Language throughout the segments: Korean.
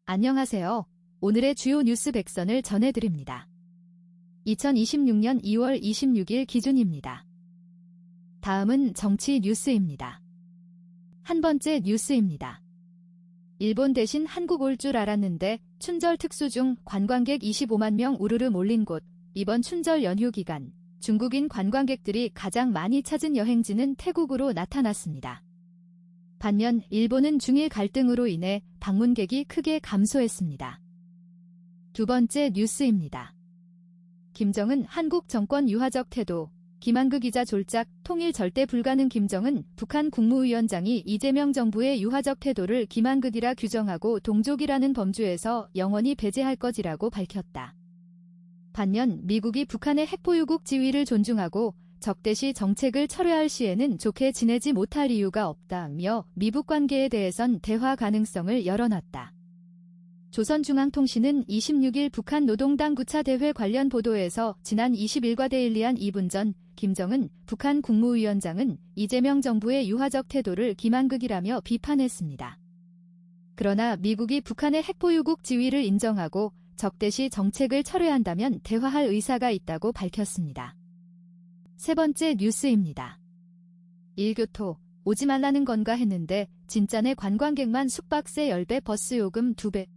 안녕하세요. 오늘의 주요 뉴스 100선을 전해드립니다. 2026년 2월 26일 기준입니다. 다음은 정치 뉴스입니다. 한 번째 뉴스입니다. 일본 대신 한국 올 줄 알았는데 춘절 특수 중 관광객 25만 명 우르르 몰린 곳. 이번 춘절 연휴 기간 중국인 관광객들이 가장 많이 찾은 여행지는 태국으로 나타났습니다. 반면 일본은 중일 갈등으로 인해 방문객이 크게 감소했습니다. 두 번째 뉴스입니다. 김정은 한국 정권 유화적 태도. 김한그 기자 졸작. 통일 절대 불가능. 김정은 북한 국무위원장이 이재명 정부의 유화적 태도를 김한극이라 규정하고 동족이라는 범주에서 영원히 배제할 것이라고 밝혔다. 반면 미국이 북한의 핵보유국 지위를 존중하고 적대시 정책을 철회할 시에는 좋게 지내지 못할 이유가 없다며 미북 관계에 대해선 대화 가능성을 열어놨다. 조선중앙통신은 26일 북한 노동당 9차 대회 관련 보도에서 지난 20일과 데일리한 2분 전 김정은 북한 국무위원장은 이재명 정부의 유화적 태도를 김한극이라며 비판했습니다. 그러나 미국이 북한의 핵보유국 지위를 인정하고 적대시 정책을 철회한다면 대화할 의사가 있다고 밝혔습니다. 세 번째 뉴스입니다. 일교토, 오지 말라는 건가 했는데 진짜네. 관광객만 숙박세 10배 버스 요금 2배.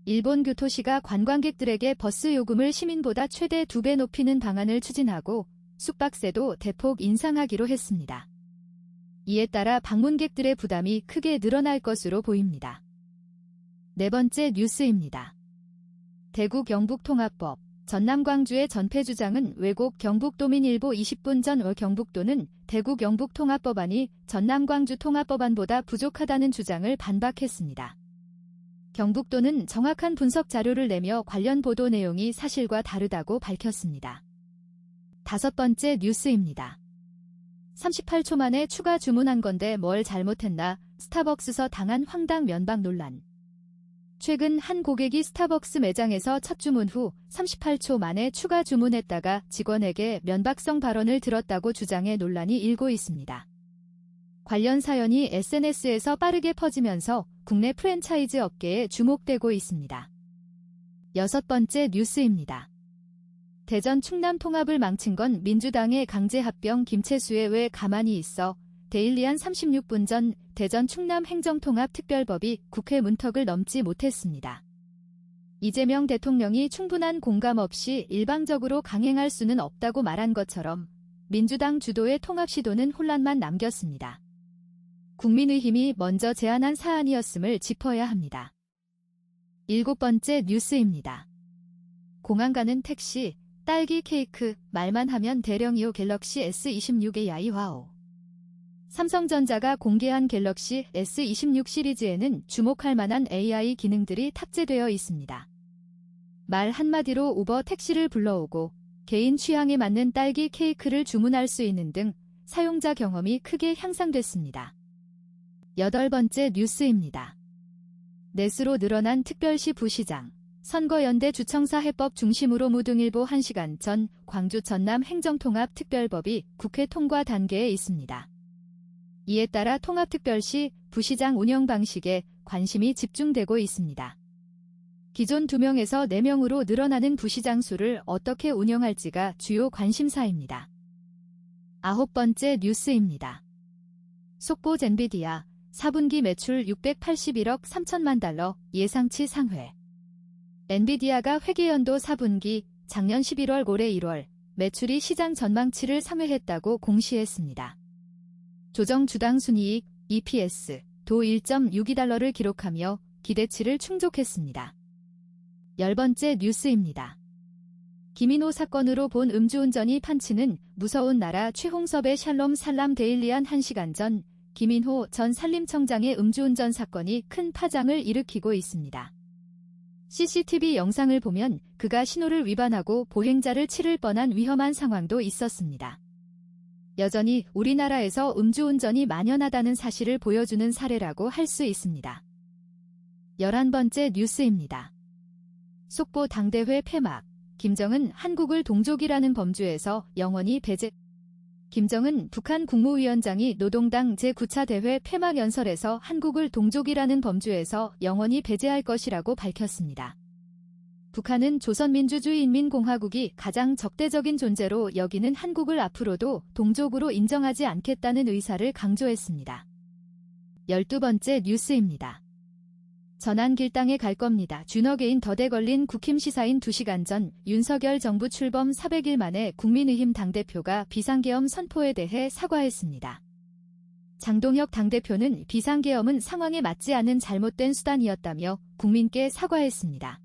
일본 교토시가 관광객들에게 버스 요금을 시민보다 최대 2배 높이는 방안을 추진하고 숙박세도 대폭 인상하기로 했습니다. 이에 따라 방문객들의 부담이 크게 늘어날 것으로 보입니다. 네 번째 뉴스입니다. 대구 경북통합법. 전남 광주의 전패주장은 왜곡. 경북도민일보 20분 전 경북도는 대구 경북통합법안이 전남 광주 통합법안보다 부족하다는 주장을 반박했습니다. 경북도는 정확한 분석 자료를 내며 관련 보도 내용이 사실과 다르다고 밝혔습니다. 다섯 번째 뉴스입니다. 38초 만에 추가 주문한 건데 뭘 잘못했나. 스타벅스서 당한 황당 면박 논란. 최근 한 고객이 스타벅스 매장에서 첫 주문 후 38초 만에 추가 주문했다가 직원에게 면박성 발언을 들었다고 주장해 논란이 일고 있습니다. 관련 사연이 SNS에서 빠르게 퍼지면서 국내 프랜차이즈 업계에 주목되고 있습니다. 여섯 번째 뉴스입니다. 대전 충남 통합을 망친 건 민주당의 강제 합병. 김채수의 왜 가만히 있어. 데일리한 36분 전 대전 충남 행정통합특별법이 국회 문턱을 넘지 못했습니다. 이재명 대통령이 충분한 공감 없이 일방적으로 강행할 수는 없다고 말한 것처럼 민주당 주도의 통합 시도는 혼란만 남겼습니다. 국민의힘이 먼저 제안한 사안이었음을 짚어야 합니다. 일곱 번째 뉴스입니다. 공항 가는 택시, 딸기 케이크, 말만 하면 대령이요. 갤럭시 S26의 야이와오. 삼성전자가 공개한 갤럭시 S26 시리즈에는 주목할 만한 AI 기능들이 탑재되어 있습니다. 말 한마디로 우버 택시를 불러오고 개인 취향에 맞는 딸기 케이크를 주문할 수 있는 등 사용자 경험이 크게 향상됐습니다. 여덟 번째 뉴스입니다. 넷으로 늘어난 특별시 부시장. 선거연대 주청사 해법 중심으로 무등일보 1시간 전 광주 전남 행정통합특별법이 국회 통과 단계에 있습니다. 이에 따라 통합특별시 부시장 운영 방식에 관심이 집중되고 있습니다. 기존 2명에서 4명으로 늘어나는 부시장 수를 어떻게 운영할지가 주요 관심사입니다. 아홉 번째 뉴스입니다. 속보 엔비디아 4분기 매출 681억 3천만 달러 예상치 상회. 엔비디아가 회계연도 4분기 작년 11월 올해 1월 매출이 시장 전망치를 상회했다고 공시했습니다. 조정 주당 순이익 EPS 도 1.62달러를 기록하며 기대치를 충족했습니다. 열 번째 뉴스입니다. 김인호 사건으로 본 음주운전이 판치는 무서운 나라. 최홍섭의 샬롬 살람. 데일리한 1시간 전 김인호 전 산림청장의 음주운전 사건이 큰 파장을 일으키고 있습니다. CCTV 영상을 보면 그가 신호를 위반하고 보행자를 치를 뻔한 위험한 상황도 있었습니다. 여전히 우리나라에서 음주운전이 만연하다는 사실을 보여주는 사례라고 할 수 있습니다. 11번째 뉴스입니다. 속보 당대회 폐막. 김정은 한국을 동족이라는 범주에서 영원히 배제. 김정은 북한 국무위원장이 노동당 제9차 대회 폐막연설에서 한국을 동족이라는 범주에서 영원히 배제할 것이라고 밝혔습니다. 북한은 조선민주주의인민공화국이 가장 적대적인 존재로 여기는 한국을 앞으로도 동족으로 인정하지 않겠다는 의사를 강조했습니다. 12번째 뉴스입니다. 전환 길당에 갈 겁니다. 준어게인 덫에 걸린 국힘 시사인 2시간 전 윤석열 정부 출범 400일 만에 국민의힘 당대표가 비상계엄 선포에 대해 사과했습니다. 장동혁 당대표는 비상계엄은 상황에 맞지 않은 잘못된 수단이었다며 국민께 사과했습니다.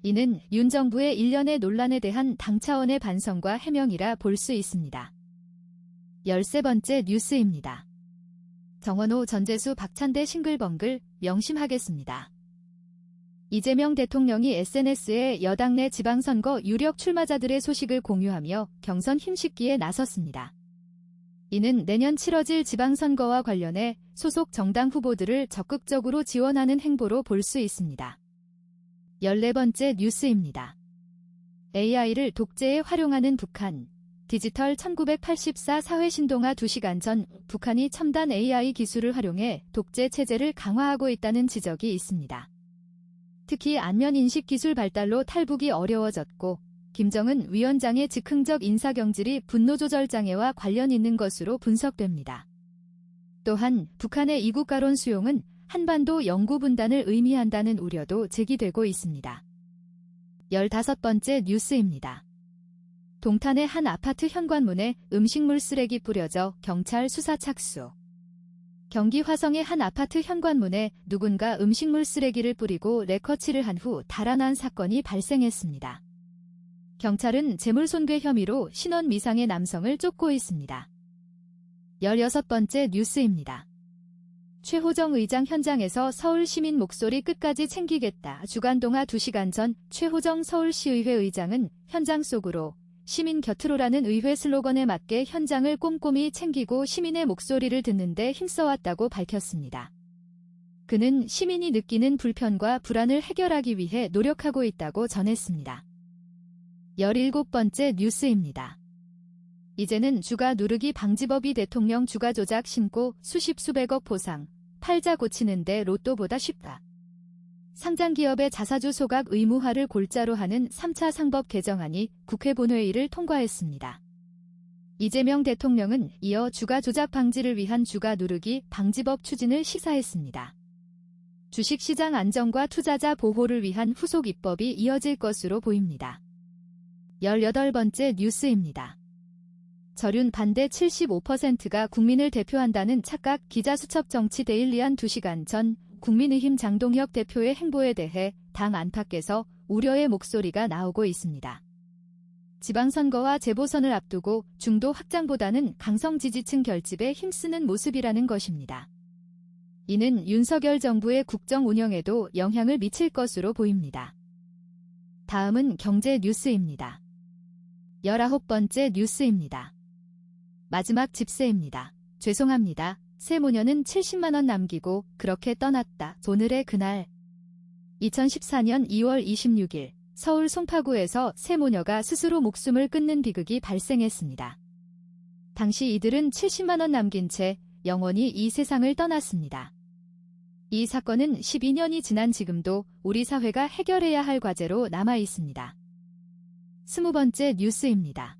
이는 윤 정부의 일련의 논란에 대한 당 차원의 반성과 해명이라 볼 수 있습니다. 13번째 뉴스입니다. 정원호 전재수 박찬대 싱글벙글 명심하겠습니다. 이재명 대통령이 SNS에 여당 내 지방선거 유력 출마자들의 소식을 공유하며 경선 힘식기에 나섰습니다. 이는 내년 치러질 지방선거와 관련해 소속 정당 후보들을 적극적으로 지원하는 행보로 볼 수 있습니다. 14번째 뉴스입니다. AI를 독재에 활용하는 북한. 디지털 1984 사회신동아 2시간 전 북한이 첨단 AI 기술을 활용해 독재 체제를 강화하고 있다는 지적이 있습니다. 특히 안면인식 기술 발달로 탈북이 어려워졌고 김정은 위원장의 즉흥적 인사경질이 분노조절 장애와 관련 있는 것으로 분석됩니다. 또한 북한의 이국가론 수용은 한반도 영구 분단을 의미한다는 우려도 제기되고 있습니다. 15번째 뉴스입니다. 동탄의 한 아파트 현관문에 음식물 쓰레기 뿌려져 경찰 수사 착수. 경기 화성의 한 아파트 현관문에 누군가 음식물 쓰레기를 뿌리고 레커치를 한 후 달아난 사건이 발생했습니다. 경찰은 재물손괴 혐의로 신원 미상의 남성을 쫓고 있습니다. 16번째 뉴스입니다. 최호정 의장 현장에서 서울 시민 목소리 끝까지 챙기겠다. 주간동화 2시간 전 최호정 서울시의회 의장은 현장 속으로 시민 곁으로라는 의회 슬로건에 맞게 현장을 꼼꼼히 챙기고 시민의 목소리를 듣는 데 힘써왔다고 밝혔습니다. 그는 시민이 느끼는 불편과 불안을 해결하기 위해 노력하고 있다고 전했습니다. 17번째 뉴스입니다. 이제는 주가 누르기 방지법이 대통령 주가 조작 신고 수십 수백억 보상, 팔자 고치는데 로또보다 쉽다. 상장기업의 자사주 소각 의무화를 골자로 하는 3차 상법 개정안이 국회 본회의를 통과했습니다. 이재명 대통령은 이어 주가 조작 방지를 위한 주가 누르기 방지법 추진을 시사했습니다. 주식시장 안정과 투자자 보호를 위한 후속 입법이 이어질 것으로 보입니다. 18번째 뉴스입니다. 저륜 반대 75%가 국민을 대표한다는 착각 기자수첩 정치 데일리한 2시간 전 국민의힘 장동혁 대표의 행보에 대해 당 안팎에서 우려의 목소리가 나오고 있습니다. 지방선거와 재보선을 앞두고 중도 확장보다는 강성 지지층 결집에 힘쓰는 모습이라는 것입니다. 이는 윤석열 정부의 국정 운영에도 영향을 미칠 것으로 보입니다. 다음은 경제 뉴스입니다. 19번째 뉴스입니다. 마지막 집세입니다. 죄송합니다. 세모녀는 70만원 남기고 그렇게 떠났다. 오늘의 그날. 2014년 2월 26일 서울 송파구에서 세모녀가 스스로 목숨을 끊는 비극이 발생했습니다. 당시 이들은 70만원 남긴 채 영원히 이 세상을 떠났습니다. 이 사건은 12년이 지난 지금도 우리 사회가 해결해야 할 과제로 남아 있습니다. 20번째 뉴스입니다.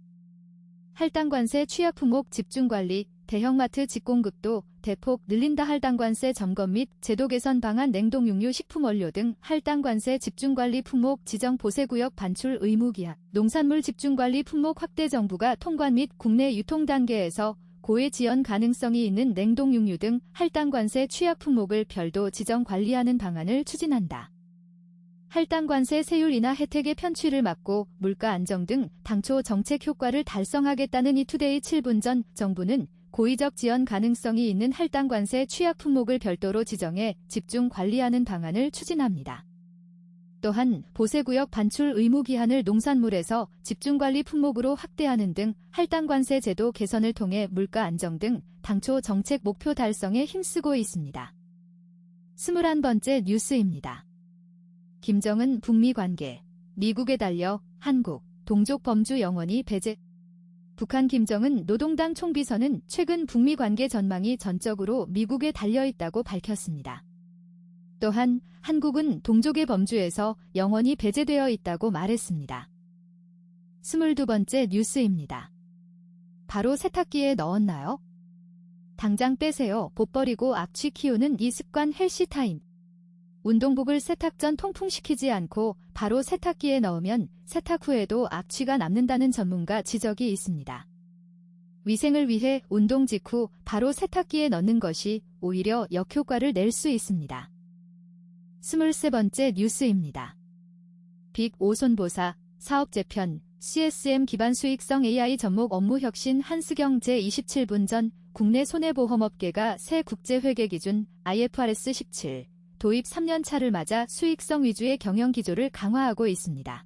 할당관세 취약 품목 집중관리, 대형마트 직공급도 대폭 늘린다. 할당관세 점검 및 제도 개선 방안, 냉동육류, 식품원료 등 할당관세 집중관리 품목 지정 보세구역 반출 의무 기한, 농산물 집중관리 품목 확대. 정부가 통관 및 국내 유통 단계에서 고해 지연 가능성이 있는 냉동육류 등 할당관세 취약 품목을 별도 지정 관리하는 방안을 추진한다. 할당관세 세율 인하 혜택의 편취를 막고 물가 안정 등 당초 정책 효과를 달성하겠다는 이투데이 7분 전 정부는 고의적 지연 가능성이 있는 할당관세 취약 품목을 별도로 지정해 집중 관리하는 방안을 추진합니다. 또한 보세구역 반출 의무 기한을 농산물에서 집중관리 품목으로 확대하는 등 할당관세 제도 개선을 통해 물가 안정 등 당초 정책 목표 달성에 힘쓰고 있습니다. 21번째 뉴스입니다. 김정은 북미 관계, 미국에 달려 한국, 동족 범주 영원히 배제. 북한 김정은 노동당 총비서는 최근 북미 관계 전망이 전적으로 미국에 달려있다고 밝혔습니다. 또한 한국은 동족의 범주에서 영원히 배제되어 있다고 말했습니다. 22번째 뉴스입니다. 바로 세탁기에 넣었나요? 당장 빼세요. 봇버리고 악취 키우는 이 습관 헬시타임. 운동복을 세탁 전 통풍시키지 않고 바로 세탁기에 넣으면 세탁 후에도 악취가 남는다는 전문가 지적이 있습니다. 위생을 위해 운동 직후 바로 세탁기에 넣는 것이 오히려 역효과를 낼 수 있습니다. 23번째 뉴스입니다. 빅 5손보사, 사업재편, CSM 기반 수익성 AI 접목 업무 혁신 한스경 제27분 전 국내 손해보험업계가 새 국제회계기준 IFRS 17 도입 3년 차를 맞아 수익성 위주의 경영 기조를 강화하고 있습니다.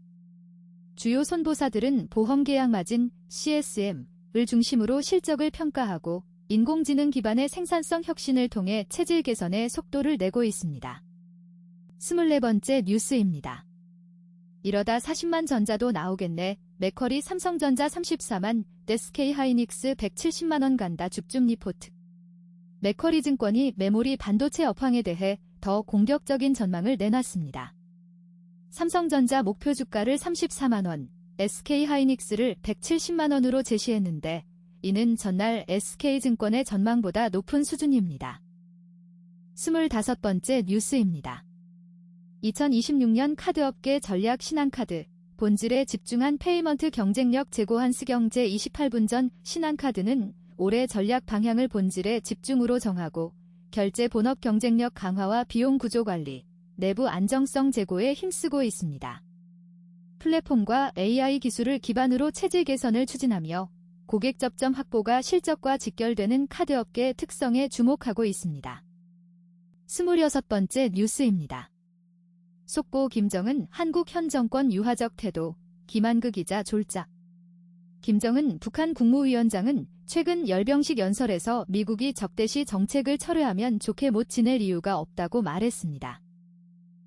주요 손보사들은 보험계약 마진, CSM을 중심으로 실적을 평가하고 인공지능 기반의 생산성 혁신을 통해 체질 개선에 속도를 내고 있습니다. 24번째 뉴스입니다. 이러다 40만 전자도 나오겠네. 맥커리 삼성전자 34만, SK 하이닉스 170만원 간다. 죽줌 리포트. 맥커리 증권이 메모리 반도체 업황에 대해 더 공격적인 전망을 내놨습니다. 삼성전자 목표 주가를 34만원, SK 하이닉스를 170만원으로 제시했는데 이는 전날 SK증권의 전망보다 높은 수준입니다. 25번째 뉴스입니다. 2026년 카드업계 전략 신한카드, 본질에 집중한 페이먼트 경쟁력 제고한 스경제 28분 전 신한카드는 올해 전략 방향을 본질에 집중으로 정하고 결제 본업 경쟁력 강화와 비용 구조 관리, 내부 안정성 제고에 힘쓰고 있습니다. 플랫폼과 AI 기술을 기반으로 체질 개선을 추진하며 고객 접점 확보가 실적과 직결되는 카드업계 특성에 주목하고 있습니다. 26번째 뉴스입니다. 속보 김정은 한국 현 정권 유화적 태도, 김한그 기자 졸작. 김정은 북한 국무위원장은 최근 열병식 연설에서 미국이 적대시 정책을 철회하면 좋게 못 지낼 이유가 없다고 말했습니다.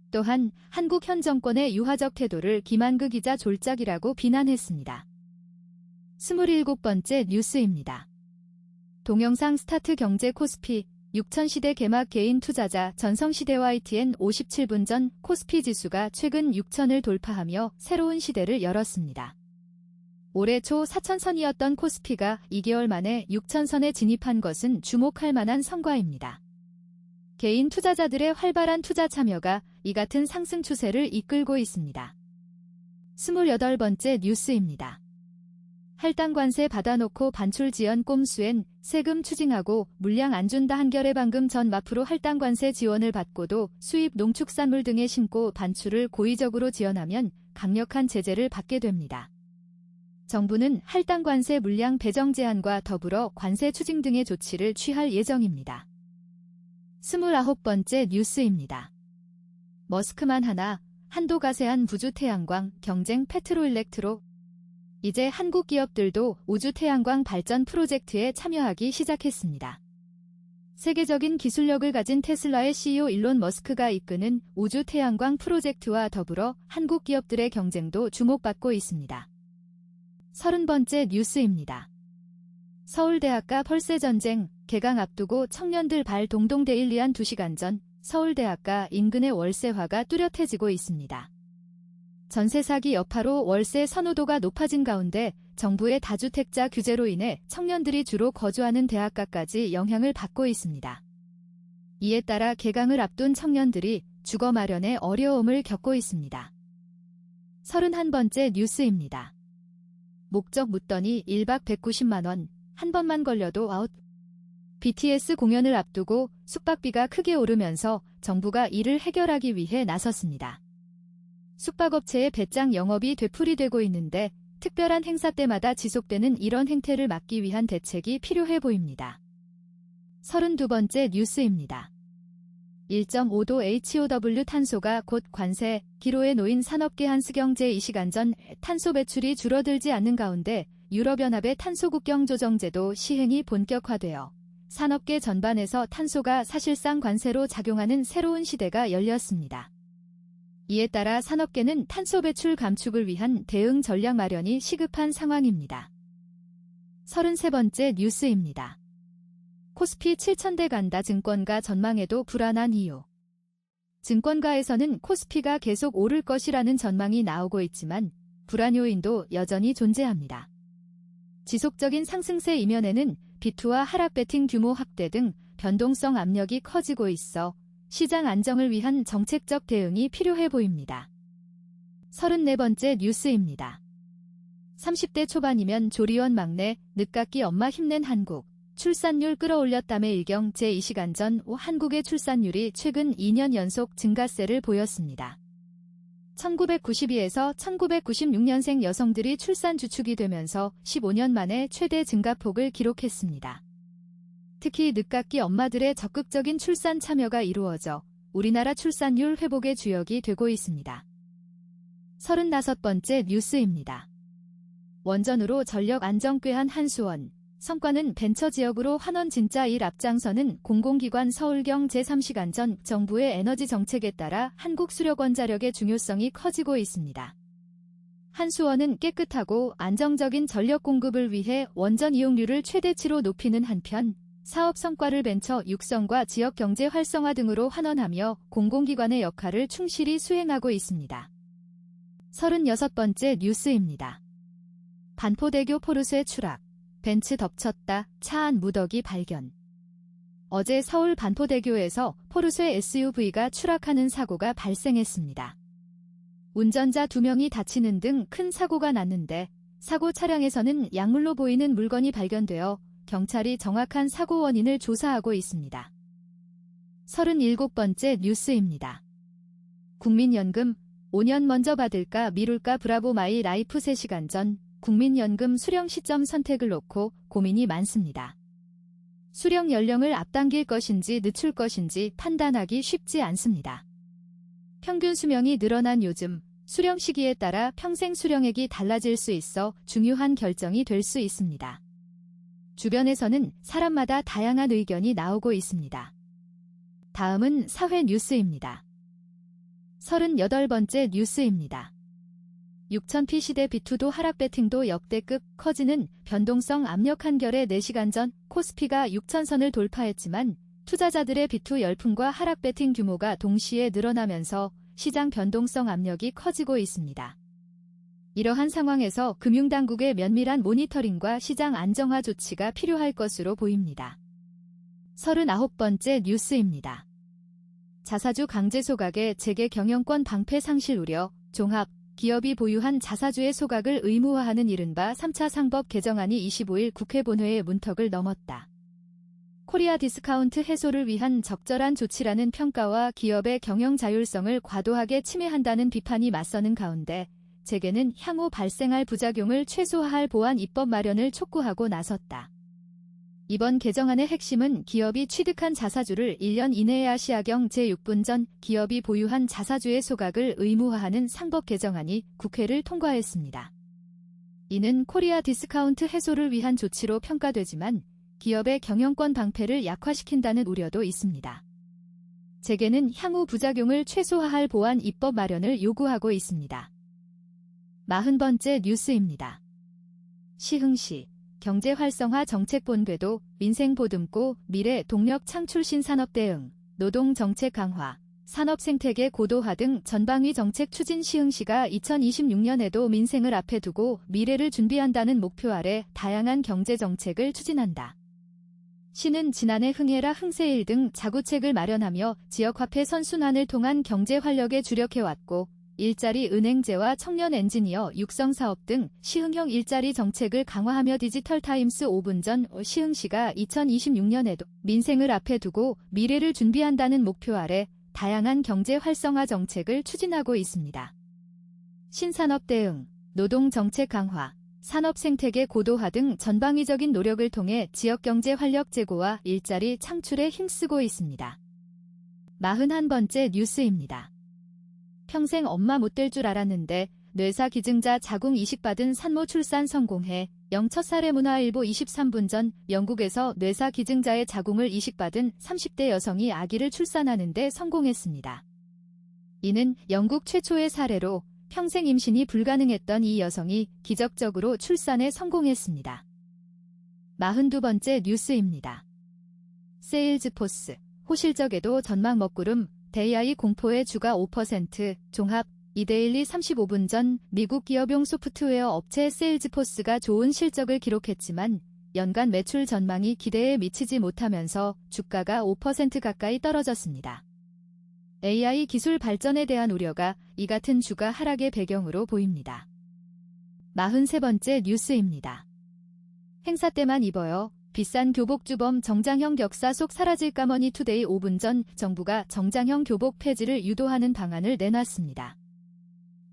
또한 한국 현 정권의 유화적 태도를 김한그 기자 졸작이라고 비난했습니다. 27번째 뉴스입니다. 동영상 스타트 경제 코스피 6000시대 개막 개인 투자자 전성시대 YTN 57분 전 코스피 지수가 최근 6000을 돌파하며 새로운 시대를 열었습니다. 올해 초 4000선이었던 코스피가 2개월 만에 6000선에 진입한 것은 주목할 만한 성과입니다. 개인 투자자들의 활발한 투자 참여가 이 같은 상승 추세를 이끌고 있습니다. 28번째 뉴스입니다. 할당 관세 받아놓고 반출 지연 꼼수엔 세금 추징하고 물량 안 준다 한겨레 방금 전 마프로 할당 관세 지원을 받고도 수입 농축산물 등에 신고 반출을 고의적으로 지연하면 강력한 제재를 받게 됩니다. 정부는 할당 관세 물량 배정 제한과 더불어 관세 추징 등의 조치를 취할 예정입니다. 29번째 뉴스입니다. 머스크만 하나, 한도 가세한 부주 태양광, 경쟁 페트로일렉트로. 이제 한국 기업들도 우주 태양광 발전 프로젝트에 참여하기 시작했습니다. 세계적인 기술력을 가진 테슬라의 CEO 일론 머스크가 이끄는 우주 태양광 프로젝트와 더불어 한국 기업들의 경쟁도 주목받고 있습니다. 30번째 뉴스입니다. 서울대학가 펄세 전쟁, 개강 앞두고 청년들 발 동동데일리한 2시간 전 서울대학가 인근의 월세화가 뚜렷해지고 있습니다. 전세 사기 여파로 월세 선호도가 높아진 가운데 정부의 다주택자 규제로 인해 청년들이 주로 거주하는 대학가까지 영향을 받고 있습니다. 이에 따라 개강을 앞둔 청년들이 주거 마련에 어려움을 겪고 있습니다. 31번째 뉴스입니다. 목적 묻더니 1박 190만원, 한 번만 걸려도 아웃. BTS 공연을 앞두고 숙박비가 크게 오르면서 정부가 이를 해결하기 위해 나섰습니다. 숙박업체의 배짱 영업이 되풀이되고 있는데 특별한 행사 때마다 지속되는 이런 행태를 막기 위한 대책이 필요해 보입니다. 32번째 뉴스입니다. 1.5도 HOW 탄소가 곧 관세, 기로에 놓인 산업계 한스경제 2시간 전 탄소 배출이 줄어들지 않는 가운데 유럽연합의 탄소 국경 조정제도 시행이 본격화되어 산업계 전반에서 탄소가 사실상 관세로 작용하는 새로운 시대가 열렸습니다. 이에 따라 산업계는 탄소 배출 감축을 위한 대응 전략 마련이 시급한 상황입니다. 33번째 뉴스입니다. 코스피 7,000대 간다. 증권가 전망에도 불안한 이유. 증권가에서는 코스피가 계속 오를 것이라는 전망이 나오고 있지만 불안 요인도 여전히 존재합니다. 지속적인 상승세 이면에는 비투와 하락 베팅 규모 확대 등 변동성 압력이 커지고 있어 시장 안정을 위한 정책적 대응이 필요해 보입니다. 34번째 뉴스입니다. 30대 초반이면 조리원 막내, 늦깎이 엄마 힘낸 한국, 출산율 끌어올렸다며 일경 제2시간 전 한국의 출산율이 최근 2년 연속 증가세를 보였습니다. 1992에서 1996년생 여성들이 출산 주축이 되면서 15년 만에 최대 증가폭을 기록했습니다. 특히 늦깎이 엄마들의 적극적인 출산 참여가 이루어져 우리나라 출산율 회복의 주역이 되고 있습니다. 35번째 뉴스입니다. 원전으로 전력 안정 꾀한 한수원, 성과는 벤처 지역으로 환원 진짜 일 앞장서는 공공기관 서울경 제3시간 전 정부의 에너지 정책에 따라 한국 수력 원자력의 중요성이 커지고 있습니다. 한수원은 깨끗하고 안정적인 전력 공급을 위해 원전 이용률을 최대치로 높이는 한편 사업 성과를 벤처 육성과 지역 경제 활성화 등으로 환원하며 공공기관의 역할을 충실히 수행하고 있습니다. 36번째 뉴스입니다. 반포대교 포르쉐 추락, 벤츠 덮쳤다, 차 안 무더기 발견. 어제 서울 반포대교에서 포르쉐 SUV가 추락하는 사고가 발생했습니다. 운전자 2명이 다치는 등 큰 사고가 났는데 사고 차량에서는 약물로 보이는 물건이 발견되어 경찰이 정확한 사고 원인을 조사하고 있습니다. 37번째 뉴스입니다. 국민연금 5년 먼저 받을까 미룰까 브라보 마이 라이프 3시간 전 국민연금 수령 시점 선택을 놓고 고민이 많습니다. 수령 연령을 앞당길 것인지 늦출 것인지 판단하기 쉽지 않습니다. 평균 수명이 늘어난 요즘 수령 시기에 따라 평생 수령액이 달라질 수 있어 중요한 결정이 될 수 있습니다. 주변에서는 사람마다 다양한 의견이 나오고 있습니다. 다음은 사회 뉴스입니다. 38번째 뉴스입니다. 6000p 시대 비투도 하락 베팅도 역대급 커지는 변동성 압력 한결에 4시간 전 코스피가 6000선을 돌파했지만 투자자들의 비투 열풍과 하락 베팅 규모가 동시에 늘어나면서 시장 변동성 압력이 커지고 있습니다. 이러한 상황에서 금융당국의 면밀한 모니터링과 시장 안정화 조치가 필요할 것으로 보입니다. 39번째 뉴스입니다. 자사주 강제 소각의 재계 경영권 방패 상실 우려, 종합, 기업이 보유한 자사주의 소각을 의무화하는 이른바 3차 상법 개정안이 25일 국회 본회의 문턱을 넘었다. 코리아 디스카운트 해소를 위한 적절한 조치라는 평가와 기업의 경영 자율성을 과도하게 침해한다는 비판이 맞서는 가운데 재계는 향후 발생할 부작용을 최소화할 보완 입법 마련을 촉구하고 나섰다. 이번 개정안의 핵심은 기업이 취득한 자사주를 1년 이내에 아시아경 제6분 전 기업이 보유한 자사주의 소각을 의무화하는 상법 개정안이 국회를 통과했습니다. 이는 코리아 디스카운트 해소를 위한 조치로 평가되지만 기업의 경영권 방패를 약화시킨다는 우려도 있습니다. 재계는 향후 부작용을 최소화할 보완 입법 마련을 요구하고 있습니다. 40번째 뉴스입니다. 시흥시 경제활성화 정책본궤도, 민생보듬고, 미래 동력 창출 신산업 대응, 노동정책 강화, 산업생태계 고도화 등 전방위 정책 추진 시흥시가 2026년에도 민생을 앞에 두고 미래를 준비한다는 목표 아래 다양한 경제정책을 추진한다. 시는 지난해 흥해라 흥세일 등 자구책을 마련하며 지역화폐 선순환을 통한 경제활력에 주력해왔고 일자리 은행제와 청년 엔지니어 육성 사업 등 시흥형 일자리 정책을 강화하며 디지털타임스 5분 전 시흥시가 2026년에도 민생을 앞에 두고 미래를 준비한다는 목표 아래 다양한 경제 활성화 정책을 추진하고 있습니다. 신산업 대응, 노동정책 강화, 산업생태계 고도화 등 전방위적인 노력을 통해 지역경제 활력 제고와 일자리 창출에 힘쓰고 있습니다. 41번째 뉴스입니다. 평생 엄마 못 될 줄 알았는데 뇌사 기증자 자궁 이식받은 산모 출산 성공해 영첫 사례 문화일보 23분 전 영국에서 뇌사 기증자의 자궁을 이식받은 30대 여성이 아기를 출산하는 데 성공했습니다. 이는 영국 최초의 사례로 평생 임신이 불가능했던 이 여성이 기적적으로 출산에 성공했습니다. 42번째 뉴스입니다. 세일즈포스, 호실적에도 전망 먹구름, AI 공포의 주가 5%, 종합, 이데일리 35분 전 미국 기업용 소프트웨어 업체 세일즈포스가 좋은 실적을 기록했지만 연간 매출 전망이 기대에 미치지 못하면서 주가가 5% 가까이 떨어졌습니다. AI 기술 발전에 대한 우려가 이 같은 주가 하락의 배경으로 보입니다. 43번째 뉴스입니다. 행사 때만 입어요. 비싼 교복 주범 정장형 격사 속 사라질까 머니투데이 5분 전 정부가 정장형 교복 폐지를 유도하는 방안을 내놨습니다.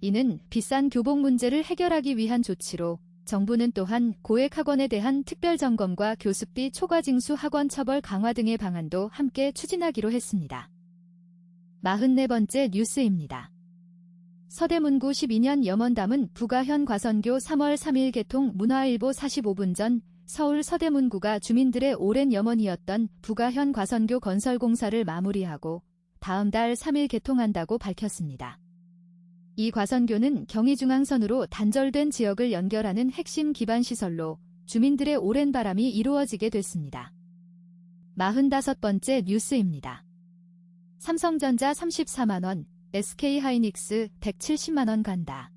이는 비싼 교복 문제를 해결하기 위한 조치로 정부는 또한 고액학원에 대한 특별 점검과 교습비 초과 징수 학원 처벌 강화 등의 방안도 함께 추진하기로 했습니다. 44번째 뉴스입니다. 서대문구 12년 염원 담은 부가현 과선교 3월 3일 개통 문화일보 45분 전 서울 서대문구가 주민들의 오랜 염원이었던 부가현 과선교 건설 공사를 마무리하고 다음 달 3일 개통한다고 밝혔습니다. 이 과선교는 경의중앙선으로 단절된 지역을 연결하는 핵심 기반시설로 주민들의 오랜 바람이 이루어지게 됐습니다. 45번째 뉴스입니다. 삼성전자 34만원, SK하이닉스 170만원 간다.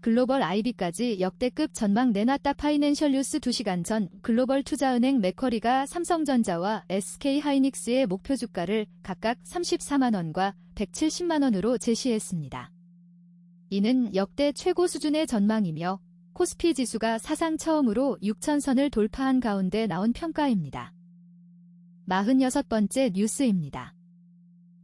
글로벌 IB까지 역대급 전망 내놨다. 파이낸셜 뉴스 2시간 전 글로벌 투자은행 맥쿼리가 삼성전자와 SK하이닉스의 목표 주가를 각각 34만원과 170만원으로 제시했습니다. 이는 역대 최고 수준의 전망이며 코스피 지수가 사상 처음으로 6천선을 돌파한 가운데 나온 평가입니다. 46번째 뉴스입니다.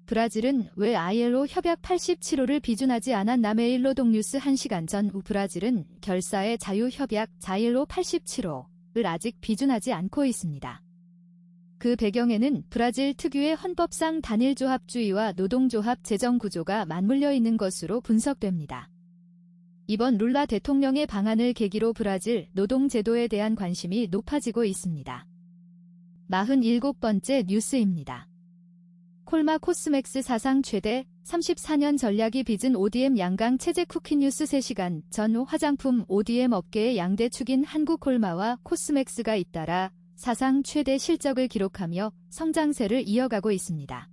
브라질은 왜 ILO 협약 87호를 비준하지 않았? 남해일 노동 뉴스 1시간 전 브라질은 결사의 자유협약 ILO 87호를 아직 비준하지 않고 있습니다. 그 배경에는 브라질 특유의 헌법상 단일조합주의와 노동조합 재정구조가 맞물려 있는 것으로 분석됩니다. 이번 룰라 대통령의 방안을 계기로 브라질 노동제도에 대한 관심이 높아지고 있습니다. 47번째 뉴스입니다. 콜마 코스맥스 사상 최대 34년 전략이 빚은 ODM 양강 체제 쿠키 뉴스 3시간 전 화장품 ODM 업계의 양대 축인 한국콜마와 코스맥스가 잇따라 사상 최대 실적을 기록하며 성장세를 이어가고 있습니다.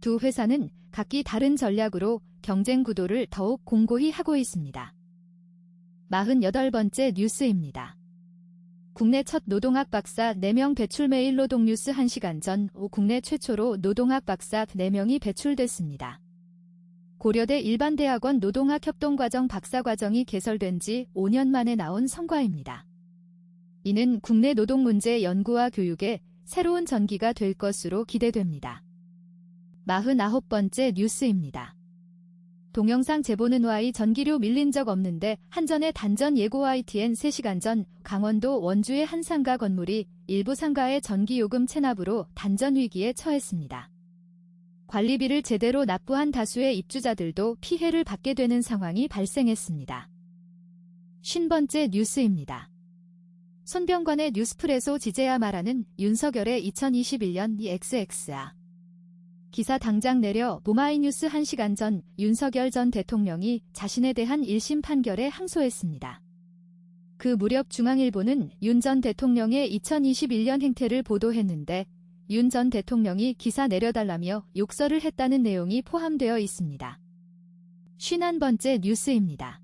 두 회사는 각기 다른 전략으로 경쟁 구도를 더욱 공고히 하고 있습니다. 48번째 뉴스입니다. 국내 첫 노동학 박사 4명 배출. 매일 노동 뉴스 1시간 전 국내 최초로 노동학 박사 4명이 배출됐습니다. 고려대 일반대학원 노동학 협동과정 박사과정이 개설된 지 5년 만에 나온 성과입니다. 이는 국내 노동 문제 연구와 교육의 새로운 전기가 될 것으로 기대됩니다. 49번째 뉴스입니다. 동영상 제보는 Y 전기료 밀린 적 없는데 한전의 단전 예고. YTN 3시간 전 강원도 원주의 한 상가 건물이 일부 상가의 전기요금 체납으로 단전 위기에 처했습니다. 관리비를 제대로 납부한 다수의 입주자들도 피해를 받게 되는 상황이 발생했습니다. 50번째 뉴스입니다. 손병관의 뉴스프레소 지제야 말하는 윤석열의 2021년 EXXA. 기사 당장 내려 오마이뉴스 1시간 전 윤석열 전 대통령이 자신에 대한 1심 판결에 항소했습니다. 그 무렵 중앙일보는 윤 전 대통령의 2021년 행태를 보도했는데 윤 전 대통령이 기사 내려달라며 욕설을 했다는 내용이 포함되어 있습니다. 51번째 뉴스입니다.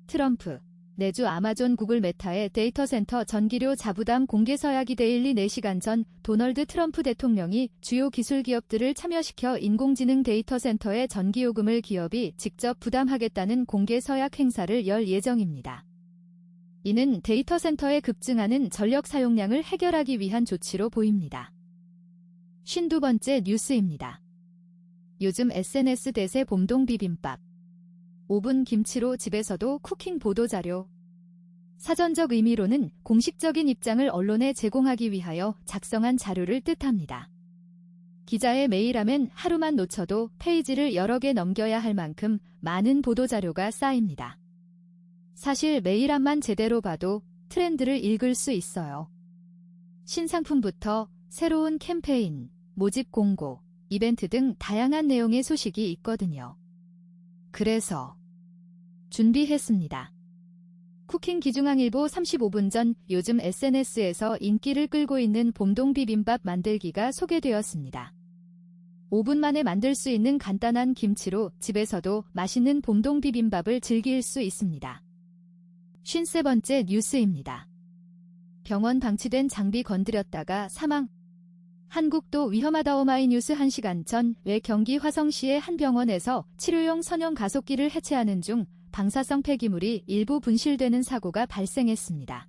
트럼프, 내주 아마존 구글 메타의 데이터 센터 전기료 자부담 공개 서약이 데일리 4시간 전 도널드 트럼프 대통령이 주요 기술 기업들을 참여시켜 인공지능 데이터 센터의 전기요금을 기업이 직접 부담하겠다는 공개 서약 행사를 열 예정입니다. 이는 데이터 센터에 급증하는 전력 사용량을 해결하기 위한 조치로 보입니다. 52번째 뉴스입니다. 요즘 SNS 대세 봄동 비빔밥. 5분 김치로 집에서도 쿠킹 보도자료. 사전적 의미로는 공식적인 입장을 언론에 제공하기 위하여 작성한 자료를 뜻합니다. 기자의 메일하면 하루만 놓쳐도 페이지를 여러 개 넘겨야 할 만큼 많은 보도자료가 쌓입니다. 사실 메일함만 제대로 봐도 트렌드를 읽을 수 있어요. 신상품부터 새로운 캠페인, 모집 공고, 이벤트 등 다양한 내용의 소식이 있거든요. 그래서 준비했습니다. 쿠킹 기중앙일보 35분 전 요즘 SNS에서 인기를 끌고 있는 봄동 비빔밥 만들기가 소개되었습니다. 5분 만에 만들 수 있는 간단한 김치로 집에서도 맛있는 봄동 비빔밥을 즐길 수 있습니다. 53번째 뉴스입니다. 병원 방치된 장비 건드렸다가 사망. 한국도 위험하다. 오마이뉴스 1시간 전 외 경기 화성시의 한 병원에서 치료용 선형 가속기를 해체하는 중 방사성 폐기물이 일부 분실되는 사고가 발생했습니다.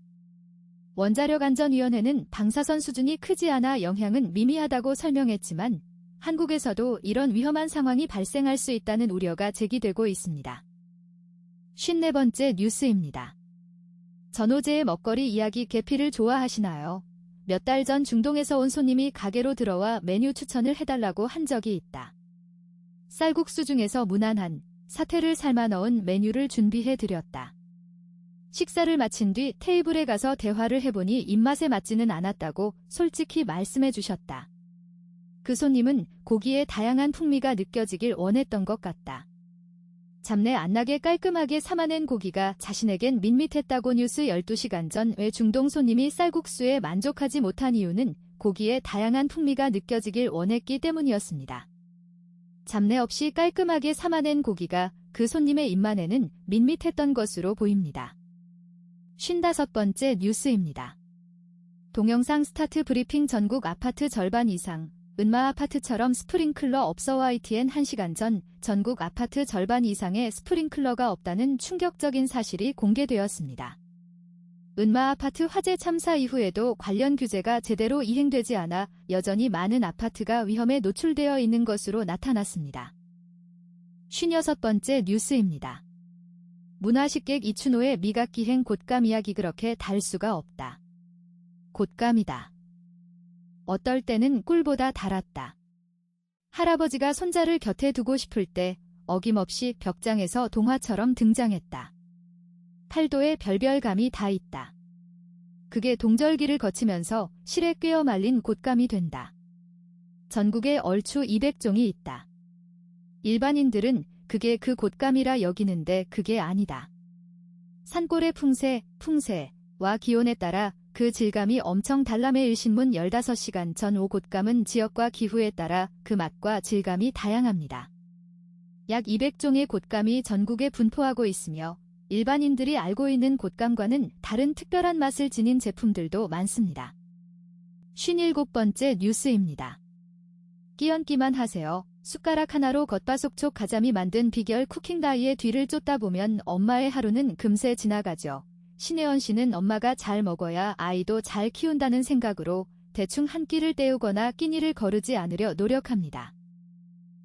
원자력안전위원회는 방사선 수준이 크지 않아 영향은 미미하다고 설명했지만 한국에서도 이런 위험한 상황이 발생할 수 있다는 우려가 제기되고 있습니다. 54번째 뉴스입니다. 전호재의 먹거리 이야기. 계피를 좋아하시나요? 몇 달 전 중동에서 온 손님이 가게로 들어와 메뉴 추천을 해달라고 한 적이 있다. 쌀국수 중에서 무난한 사태를 삶아 넣은 메뉴를 준비해드렸다. 식사를 마친 뒤 테이블에 가서 대화를 해보니 입맛에 맞지는 않았다고 솔직히 말씀해주셨다. 그 손님은 고기의 다양한 풍미가 느껴지길 원했던 것 같다. 잡내 안 나게 깔끔하게 삶아낸 고기가 자신에겐 밋밋했다고. 뉴스 12시간 전 외 중동 손님이 쌀국수에 만족하지 못한 이유는 고기의 다양한 풍미가 느껴지길 원했기 때문이었습니다. 잡내 없이 깔끔하게 삶아낸 고기가 그 손님의 입맛에는 밋밋했던 것으로 보입니다. 55번째 뉴스입니다. 동영상 스타트 브리핑. 전국 아파트 절반 이상 은마 아파트처럼 스프링클러 없어. YTN 1시간 전 전국 아파트 절반 이상의 스프링클러가 없다는 충격적인 사실이 공개되었습니다. 은마 아파트 화재 참사 이후에도 관련 규제가 제대로 이행되지 않아 여전히 많은 아파트가 위험에 노출되어 있는 것으로 나타났습니다. 56번째 뉴스입니다. 문화식객 이춘호의 미각기행. 곶감 이야기. 그렇게 달 수가 없다. 곶감이다. 어떨 때는 꿀보다 달았다. 할아버지가 손자를 곁에 두고 싶을 때 어김없이 벽장에서 동화처럼 등장했다. 팔도에 별별감이 다 있다. 그게 동절기를 거치면서 실에 꿰어 말린 곶감이 된다. 전국에 얼추 200종이 있다. 일반인들은 그게 그 곶감이라 여기는데 그게 아니다. 산골의 풍세와 기온에 따라 그 질감이 엄청 달라매. 일신문 15시간 전. 오 곶감은 지역과 기후에 따라 그 맛과 질감이 다양합니다. 약 200종의 곶감이 전국에 분포하고 있으며 일반인들이 알고 있는 곶감과는 다른 특별한 맛을 지닌 제품들도 많습니다. 57번째 뉴스입니다. 끼얹기만 하세요. 숟가락 하나로 겉바속촉 가자미 만든 비결. 쿠킹 다이의 뒤를 쫓다 보면 엄마의 하루는 금세 지나가죠. 신혜원 씨는 엄마가 잘 먹어야 아이도 잘 키운다는 생각으로 대충 한 끼를 때우거나 끼니를 거르지 않으려 노력합니다.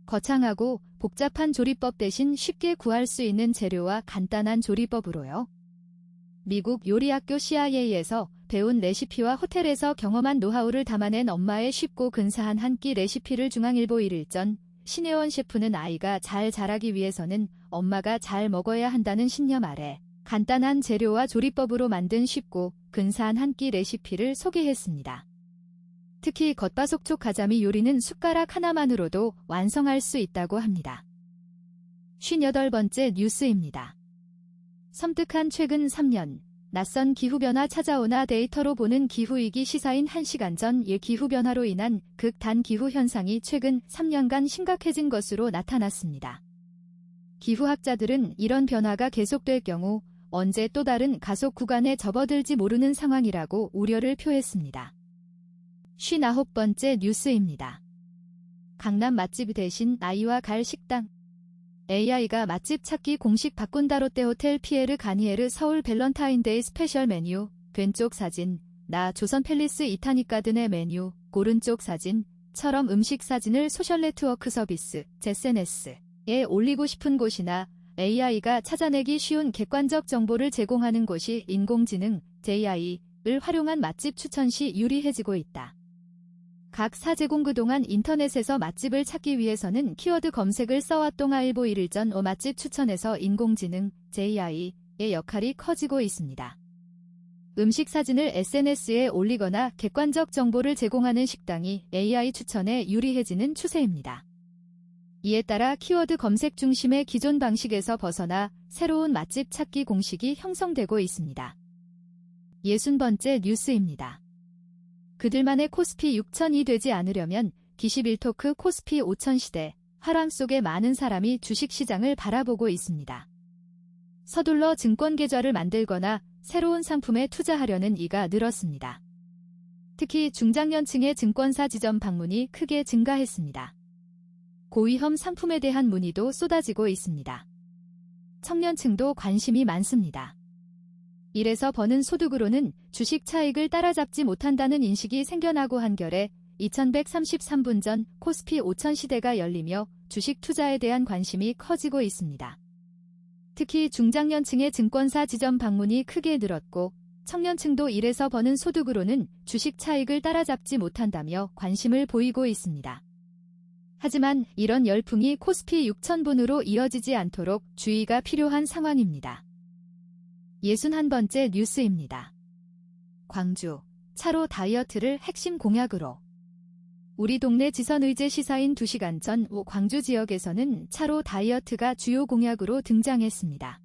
거창하고 복잡한 조리법 대신 쉽게 구할 수 있는 재료와 간단한 조리법으로요. 미국 요리학교 CIA에서 배운 레시피와 호텔에서 경험한 노하우를 담아낸 엄마의 쉽고 근사한 한 끼 레시피를. 중앙일보 1일 전 신혜원 셰프는 아이가 잘 자라기 위해서는 엄마가 잘 먹어야 한다는 신념 아래 간단한 재료와 조리법으로 만든 쉽고 근사한 한 끼 레시피를 소개했습니다. 특히 겉바속촉 가자미 요리는 숟가락 하나만으로도 완성할 수 있다고 합니다. 58번째 뉴스입니다. 섬뜩한 최근 3년, 낯선 기후변화 찾아오나 데이터로 보는 기후위기. 시사인 1시간 전 기후변화로 인한 극단 기후현상이 최근 3년간 심각해진 것으로 나타났습니다. 기후학자들은 이런 변화가 계속될 경우 언제 또 다른 가속 구간에 접어들지 모르는 상황이라고 우려를 표했습니다. 59번째 뉴스입니다. 강남 맛집 대신 아이와 갈 식당. AI가 맛집 찾기 공식 바꾼다. 롯데호텔 피에르 가니에르 서울 밸런타인데이 스페셜 메뉴. 왼쪽 사진, 나 조선 팰리스 이타닉 가든의 메뉴. 오른쪽 사진처럼 음식 사진을 소셜 네트워크 서비스, SNS에 올리고 싶은 곳이나 AI가 찾아내기 쉬운 객관적 정보를 제공하는 곳이 인공지능, AI를 활용한 맛집 추천 시 유리해지고 있다. 각 사제공. 그동안 인터넷에서 맛집을 찾기 위해서는 키워드 검색을 써왔동아일보 1일 전 맛집 추천에서 인공지능, AI의 역할이 커지고 있습니다. 음식 사진을 SNS에 올리거나 객관적 정보를 제공하는 식당이 AI 추천에 유리해지는 추세입니다. 이에 따라 키워드 검색 중심의 기존 방식에서 벗어나 새로운 맛집 찾기 공식이 형성되고 있습니다. 60번째 뉴스입니다. 그들만의 코스피 6000이 되지 않으려면 기시빌토크 코스피 5000 시대 화랑 속에 많은 사람이 주식시장을 바라보고 있습니다. 서둘러 증권 계좌를 만들거나 새로운 상품에 투자하려는 이가 늘었습니다. 특히 중장년층의 증권사 지점 방문이 크게 증가했습니다. 고위험 상품에 대한 문의도 쏟아지고 있습니다. 청년층도 관심이 많습니다. 이래서 버는 소득으로는 주식 차익을 따라잡지 못한다는 인식이 생겨나고 한결에 2133분 전 코스피 5000 시대가 열리며 주식 투자에 대한 관심이 커지고 있습니다. 특히 중장년층의 증권사 지점 방문이 크게 늘었고 청년층도 이래서 버는 소득으로는 주식 차익을 따라잡지 못한다며 관심을 보이고 있습니다. 하지만 이런 열풍이 코스피 6000분으로 이어지지 않도록 주의가 필요한 상황입니다. 61번째 뉴스입니다. 광주, 차로 다이어트를 핵심 공약으로. 우리 동네 지선의제 시사인 2시간 전 광주 지역에서는 차로 다이어트가 주요 공약으로 등장했습니다.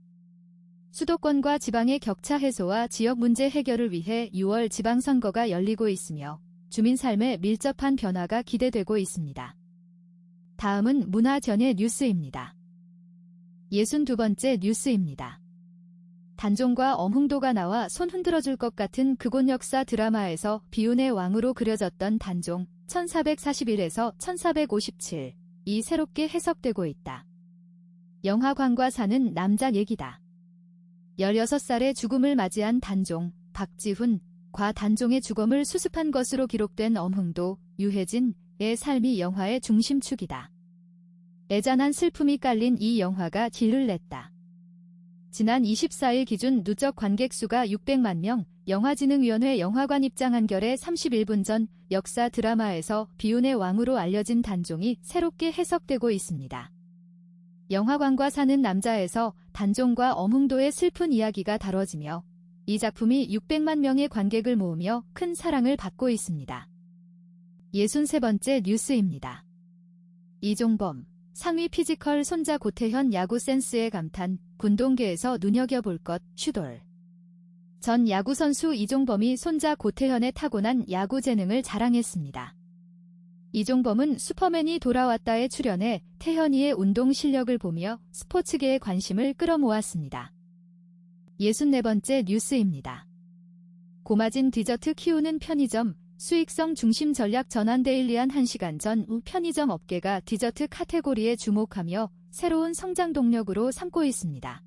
수도권과 지방의 격차 해소와 지역 문제 해결을 위해 6월 지방선거가 열리고 있으며 주민 삶에 밀접한 변화가 기대되고 있습니다. 다음은 문화전의 뉴스입니다. 62번째 뉴스입니다. 단종과 엄흥도가 나와 손 흔들어줄 것 같은 그곳 역사 드라마에서 비운의 왕으로 그려졌던 단종 1441에서 1457, 이 새롭게 해석되고 있다. 영화관과 사는 남자 얘기다. 16살의 죽음을 맞이한 단종, 박지훈, 과 단종의 죽음을 수습한 것으로 기록된 엄흥도, 유해진의 삶이 영화의 중심축이다. 애잔한 슬픔이 깔린 이 영화가 진을 냈다. 지난 24일 기준 누적 관객수가 600만 명, 영화진흥위원회 영화관 입장 한결에 31분 전 역사 드라마에서 비운의 왕으로 알려진 단종이 새롭게 해석되고 있습니다. 영화관과 사는 남자에서 단종과 엄흥도의 슬픈 이야기가 다뤄지며 이 작품이 600만 명의 관객을 모으며 큰 사랑을 받고 있습니다. 63번째 뉴스입니다. 이종범, 상위 피지컬 손자 고태현 야구 센스에 감탄, 군동계에서 눈여겨볼 것, 슈돌. 전 야구선수 이종범이 손자 고태현의 타고난 야구 재능을 자랑했습니다. 이종범은 슈퍼맨이 돌아왔다에 출연해 태현이의 운동 실력을 보며 스포츠계의 관심을 끌어모았습니다. 64번째 뉴스입니다. 고마진 디저트 키우는 편의점, 수익성 중심 전략 전환 데일리한 1시간 전 편의점 업계가 디저트 카테고리에 주목하며 새로운 성장 동력으로 삼고 있습니다.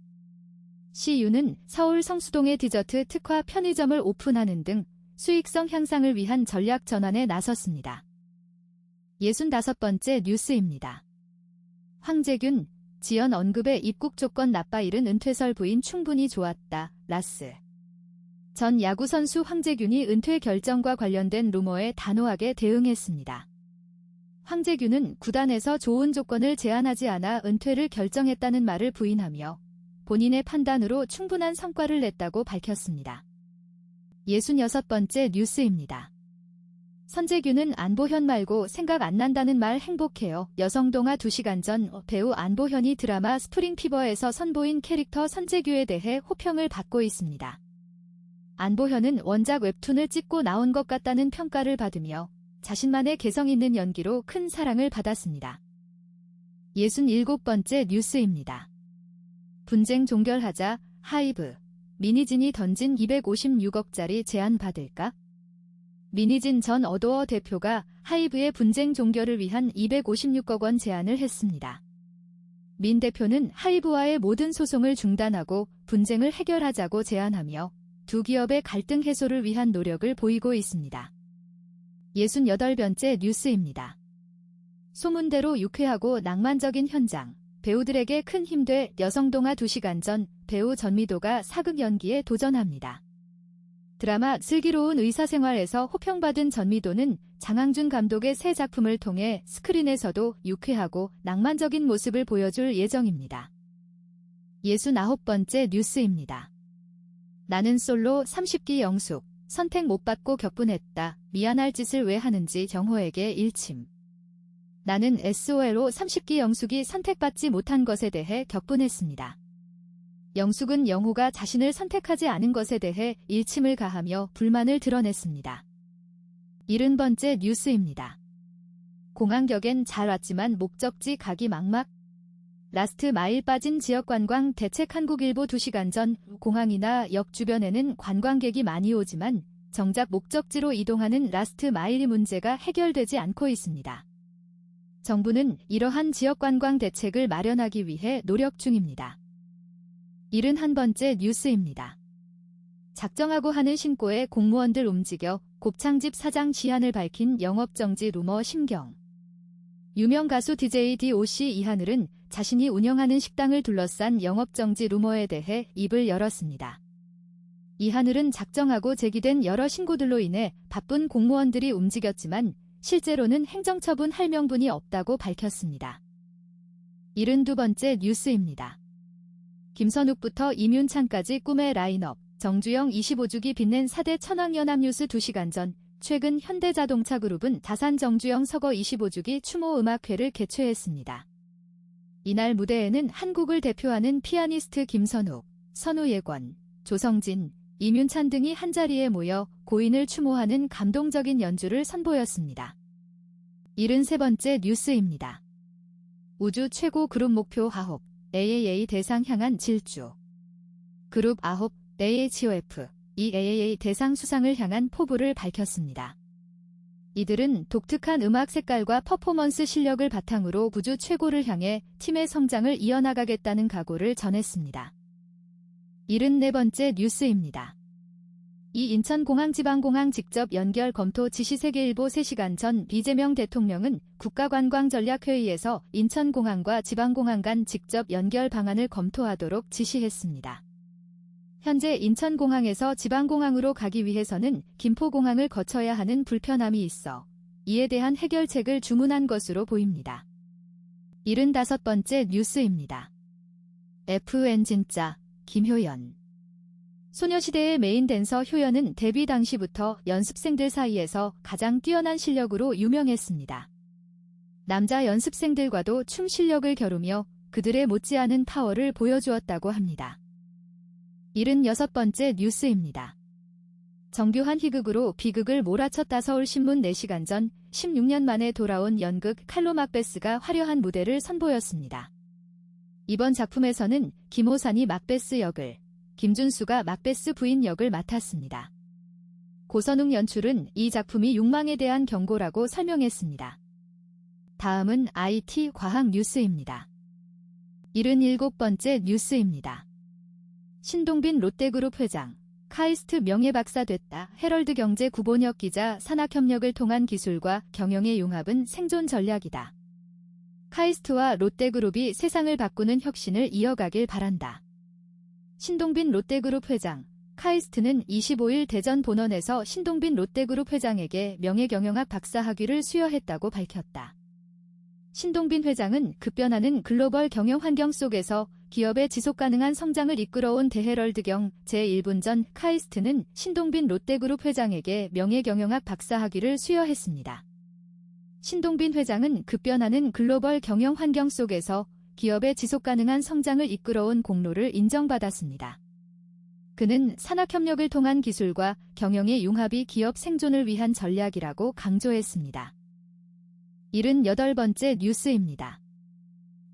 CU는 서울 성수동에 디저트 특화 편의점을 오픈하는 등 수익성 향상을 위한 전략 전환에 나섰습니다. 65번째 뉴스입니다. 황재균, 지연 언급에 입국 조건 나빠일은 은퇴설 부인 충분히 좋았다. 라스. 전 야구선수 황재균이 은퇴 결정과 관련된 루머에 단호하게 대응했습니다. 황재균은 구단에서 좋은 조건을 제안하지 않아 은퇴를 결정했다는 말을 부인하며 본인의 판단으로 충분한 성과를 냈다고 밝혔습니다. 66번째 뉴스입니다. 선재균은 안보현 말고 생각 안 난다는 말 행복해요. 여성동화 2시간 전 배우 안보현이 드라마 스프링피버에서 선보인 캐릭터 선재규에 대해 호평을 받고 있습니다. 안보현은 원작 웹툰을 찍고 나온 것 같다는 평가를 받으며 자신만의 개성 있는 연기로 큰 사랑을 받았습니다. 67번째 뉴스입니다. 분쟁 종결하자, 하이브, 미니진이 던진 256억짜리 제안 받을까? 미니진 전 어도어 대표가 하이브의 분쟁 종결을 위한 256억 원 제안을 했습니다. 민 대표는 하이브와의 모든 소송을 중단하고 분쟁을 해결하자고 제안하며 두 기업의 갈등 해소를 위한 노력을 보이고 있습니다. 68번째 뉴스입니다. 소문대로 유쾌하고 낭만적인 현장, 배우들에게 큰 힘돼 여성동화 2시간 전 배우 전미도가 사극 연기에 도전합니다. 드라마 슬기로운 의사생활에서 호평받은 전미도는 장항준 감독의 새 작품을 통해 스크린에서도 유쾌하고 낭만적인 모습을 보여줄 예정입니다. 69번째 뉴스입니다. 나는 솔로 30기 영숙, 선택 못 받고 격분했다. 미안할 짓을 왜 하는지 경호에게 일침. 나는 SOLO 30기 영숙이 선택받지 못한 것에 대해 격분했습니다. 영숙은 영호가 자신을 선택하지 않은 것에 대해 일침을 가하며 불만을 드러냈습니다. 70번째 뉴스입니다. 공항역엔 잘 왔지만 목적지 가기 막막. 라스트 마일 빠진 지역관광 대책. 한국일보 2시간 전 공항이나 역 주변에는 관광객이 많이 오지만 정작 목적지로 이동하는 라스트 마일이 문제가 해결되지 않고 있습니다. 정부는 이러한 지역관광 대책을 마련하기 위해 노력 중입니다. 71번째 뉴스입니다. 작정하고 하는 신고에 공무원들 움직여. 곱창집 사장 지한을 밝힌 영업정지 루머 심경. 유명 가수 DJ DOC 이하늘은 자신이 운영하는 식당을 둘러싼 영업정지 루머에 대해 입을 열었습니다. 이하늘은 작정하고 제기된 여러 신고들로 인해 바쁜 공무원들이 움직였지만 실제로는 행정처분 할 명분이 없다고 밝혔습니다. 72번째 뉴스입니다. 김선욱부터 임윤찬까지 꿈의 라인업. 정주영 25주기 빛낸 4대 천왕연합뉴스. 2시간 전 최근 현대자동차그룹은 다산 정주영 서거 25주기 추모 음악회를 개최했습니다. 이날 무대에는 한국을 대표하는 피아니스트 김선욱, 선우예권, 조성진, 임윤찬 등이 한자리에 모여 고인을 추모하는 감동적인 연주를 선보였습니다. 73번째 뉴스입니다. 우주 최고 그룹 목표 하홉, AAA 대상 향한 질주. 그룹 아홉, AHOF, AAA 대상 수상을 향한 포부를 밝혔습니다. 이들은 독특한 음악 색깔과 퍼포먼스 실력을 바탕으로 우주 최고를 향해 팀의 성장을 이어나가겠다는 각오를 전했습니다. 74번째 뉴스입니다. 이 인천공항지방공항 직접 연결 검토 지시. 세계일보 3시간 전 이재명 대통령은 국가관광전략회의에서 인천공항과 지방공항 간 직접 연결 방안을 검토하도록 지시했습니다. 현재 인천공항에서 지방공항으로 가기 위해서는 김포공항을 거쳐야 하는 불편함이 있어 이에 대한 해결책을 주문한 것으로 보입니다. 75번째 뉴스입니다. FN 진짜 김효연. 소녀시대의 메인 댄서 효연은 데뷔 당시부터 연습생들 사이에서 가장 뛰어난 실력으로 유명했습니다. 남자 연습생들과도 춤 실력을 겨루며 그들의 못지않은 파워를 보여주었다고 합니다. 76번째 뉴스입니다. 정교한 희극으로 비극을 몰아쳤다. 서울신문 4시간 전 16년 만에 돌아온 연극 칼로 막베스가 화려한 무대를 선보였습니다. 이번 작품에서는 김호산이 막베스 역을, 김준수가 막베스 부인 역을 맡았습니다. 고선웅 연출은 이 작품이 욕망에 대한 경고라고 설명했습니다. 다음은 IT 과학 뉴스입니다. 77번째 뉴스입니다. 신동빈 롯데그룹 회장, 카이스트 명예박사 됐다. 헤럴드 경제 구본혁 기자. 산학협력을 통한 기술과 경영의 융합은 생존 전략이다. 카이스트와 롯데그룹이 세상을 바꾸는 혁신을 이어가길 바란다. 신동빈 롯데그룹 회장, 카이스트는 25일 대전 본원에서 신동빈 롯데그룹 회장에게 명예경영학 박사 학위를 수여했다고 밝혔다. 신동빈 회장은 급변하는 글로벌 경영 환경 속에서 기업의 지속가능한 성장을 이끌어온 대헤럴드경 제1분전 카이스트는 신동빈 롯데그룹 회장에게 명예경영학 박사 학위를 수여했습니다. 신동빈 회장은 급변하는 글로벌 경영 환경 속에서 기업의 지속가능한 성장을 이끌어온 공로를 인정받았습니다. 그는 산학협력을 통한 기술과 경영의 융합이 기업 생존을 위한 전략이라고 강조했습니다. 78번째 뉴스입니다.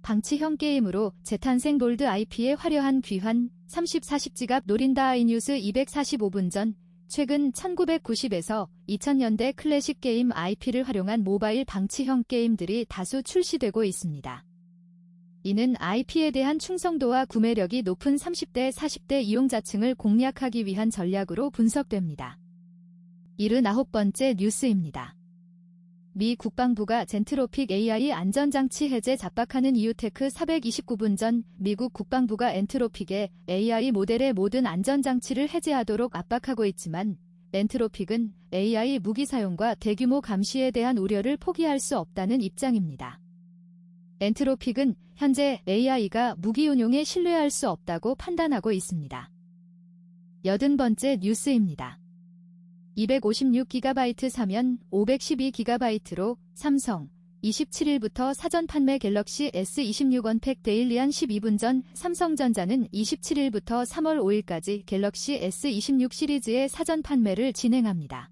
방치형 게임으로 재탄생 롤드 IP의 화려한 귀환, 30-40지갑 노린다. 아이뉴스 245분 전 최근 1990에서 2000년대 클래식 게임 IP를 활용한 모바일 방치형 게임들이 다수 출시되고 있습니다. 이는 IP에 대한 충성도와 구매력이 높은 30대, 40대 이용자층을 공략하기 위한 전략으로 분석됩니다. 79번째 뉴스입니다. 미 국방부가 젠트로픽 AI 안전장치 해제 잡박하는 이유. 테크 429분 전 미국 국방부가 엔트로픽의 AI 모델의 모든 안전장치를 해제하도록 압박하고 있지만 엔트로픽은 AI 무기 사용과 대규모 감시에 대한 우려를 포기할 수 없다는 입장입니다. 엔트로픽은 현재 AI가 무기 운용에 신뢰할 수 없다고 판단하고 있습니다. 80번째 뉴스입니다. 256GB 사면 512GB로 삼성, 27일부터 사전 판매 갤럭시 S26 언팩 데일리한 12분 전 삼성전자는 27일부터 3월 5일까지 갤럭시 S26 시리즈의 사전 판매를 진행합니다.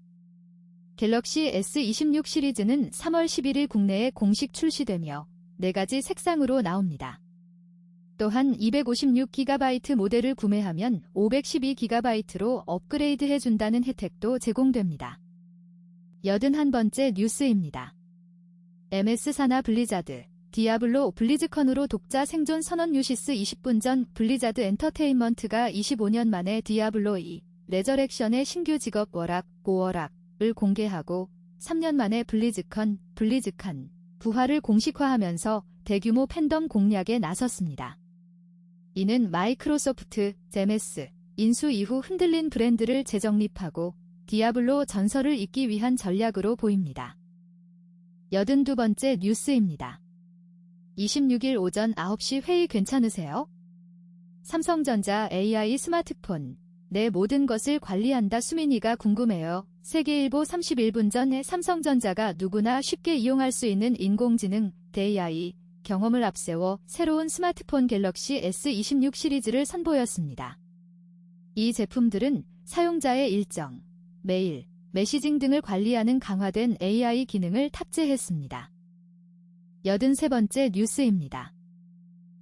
갤럭시 S26 시리즈는 3월 11일 국내에 공식 출시되며 4가지 색상으로 나옵니다. 또한 256GB 모델을 구매하면 512GB로 업그레이드해준다는 혜택도 제공됩니다. 81번째 뉴스입니다. MS 사나 블리자드, 디아블로 블리즈컨으로 독자 생존 선언 뉴시스 20분 전 블리자드 엔터테인먼트가 25년 만에 디아블로 2, 레저렉션의 신규 직업 워락, 고워락을 공개하고 3년 만에 블리즈컨, 부활을 공식화하면서 대규모 팬덤 공략에 나섰습니다. 이는 마이크로소프트, 제메스, 인수 이후 흔들린 브랜드를 재정립하고 디아블로 전설을 잇기 위한 전략으로 보입니다. 82번째 뉴스입니다. 26일 오전 9시 회의 괜찮으세요? 삼성전자 AI 스마트폰, 내 모든 것을 관리한다 수민이가 궁금해요. 세계일보 31분 전에 삼성전자가 누구나 쉽게 이용할 수 있는 인공지능, AI, 경험을 앞세워 새로운 스마트폰 갤럭시 S26 시리즈를 선보였습니다. 이 제품들은 사용자의 일정, 메일, 메시징 등을 관리하는 강화된 AI 기능을 탑재했습니다. 83번째 뉴스입니다.